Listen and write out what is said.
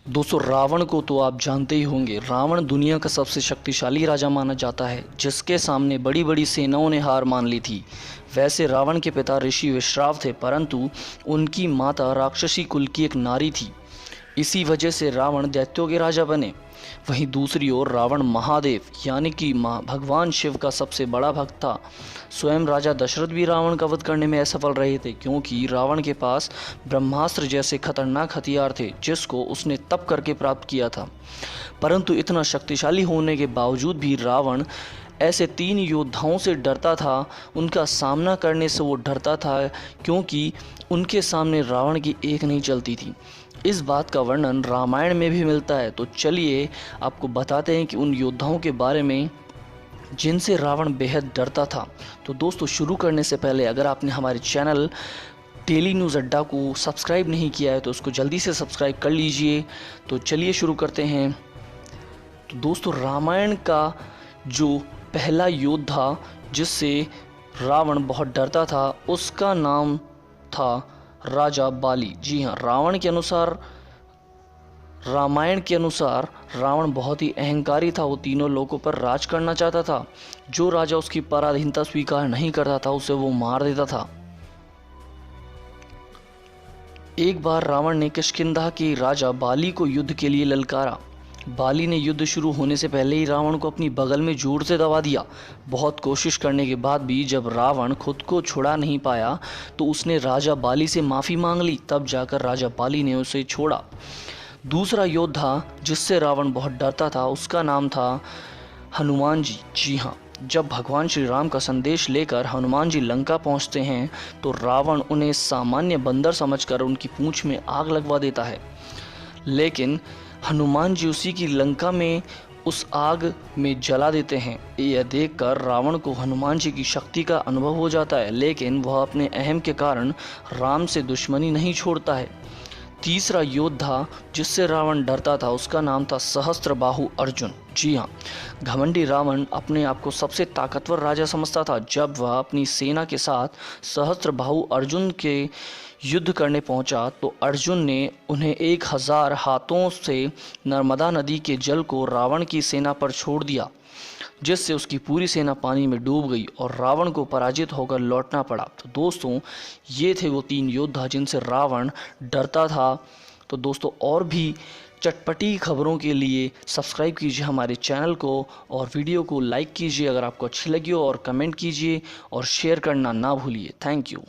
दोस्तों रावण को तो आप जानते ही होंगे। रावण दुनिया का सबसे शक्तिशाली राजा माना जाता है, जिसके सामने बड़ी बड़ी सेनाओं ने हार मान ली थी। वैसे रावण के पिता ऋषि विश्राव थे, परंतु उनकी माता राक्षसी कुल की एक नारी थी। इसी वजह से रावण दैत्यों के राजा बने। वहीं दूसरी ओर रावण महादेव यानी कि भगवान शिव का सबसे बड़ा भक्त था। स्वयं राजा दशरथ भी रावण का वध करने में असफल रहे थे, क्योंकि रावण के पास ब्रह्मास्त्र जैसे खतरनाक हथियार थे, जिसको उसने तप करके प्राप्त किया था। परंतु इतना शक्तिशाली होने के बावजूद भी रावण ऐसे 3 योद्धाओं से डरता था। उनका सामना करने से वो डरता था, क्योंकि उनके सामने रावण की एक नहीं चलती थी। इस बात का वर्णन रामायण में भी मिलता है। तो चलिए आपको बताते हैं कि उन योद्धाओं के बारे में जिनसे रावण बेहद डरता था। तो दोस्तों शुरू करने से पहले अगर आपने हमारे चैनल डेली न्यूज़ अड्डा को सब्सक्राइब नहीं किया है तो उसको जल्दी से सब्सक्राइब कर लीजिए। तो चलिए शुरू करते हैं। तो दोस्तों रामायण का जो पहला योद्धा जिससे रावण बहुत डरता था, उसका नाम था राजा बाली। जी हाँ, रामायण के अनुसार रावण बहुत ही अहंकारी था। वो तीनों लोगों पर राज करना चाहता था। जो राजा उसकी पराधीनता स्वीकार नहीं करता था, उसे वो मार देता था। एक बार रावण ने किष्किंधा के राजा बाली को युद्ध के लिए ललकारा। बाली ने युद्ध शुरू होने से पहले ही रावण को अपनी बगल में जोर से दबा दिया। बहुत कोशिश करने के बाद भी जब रावण खुद को छुड़ा नहीं पाया, तो उसने राजा बाली से माफ़ी मांग ली। तब जाकर राजा बाली ने उसे छोड़ा। दूसरा योद्धा जिससे रावण बहुत डरता था, उसका नाम था हनुमान जी। जी हाँ, जब भगवान श्री राम का संदेश लेकर हनुमान जी लंका पहुंचते हैं, तो रावण उन्हें सामान्य बंदर समझकर उनकी पूंछ में आग लगवा देता है। लेकिन हनुमान जी उसी की लंका में उस आग में जला देते हैं। यह देखकर रावण को हनुमान जी की शक्ति का अनुभव हो जाता है, लेकिन वह अपने अहम के कारण राम से दुश्मनी नहीं छोड़ता है। तीसरा योद्धा जिससे रावण डरता था, उसका नाम था सहस्त्रबाहु अर्जुन। जी हाँ, घमंडी रावण अपने आप को सबसे ताकतवर राजा समझता था। जब वह अपनी सेना के साथ सहस्त्रबाहु अर्जुन के युद्ध करने पहुंचा, तो अर्जुन ने उन्हें 1000 हाथों से नर्मदा नदी के जल को रावण की सेना पर छोड़ दिया, जिससे उसकी पूरी सेना पानी में डूब गई और रावण को पराजित होकर लौटना पड़ा। तो दोस्तों ये थे वो 3 योद्धा जिनसे रावण डरता था। तो दोस्तों और भी चटपटी खबरों के लिए सब्सक्राइब कीजिए हमारे चैनल को और वीडियो को लाइक कीजिए अगर आपको अच्छी लगी हो, और कमेंट कीजिए और शेयर करना ना भूलिए। Thank you.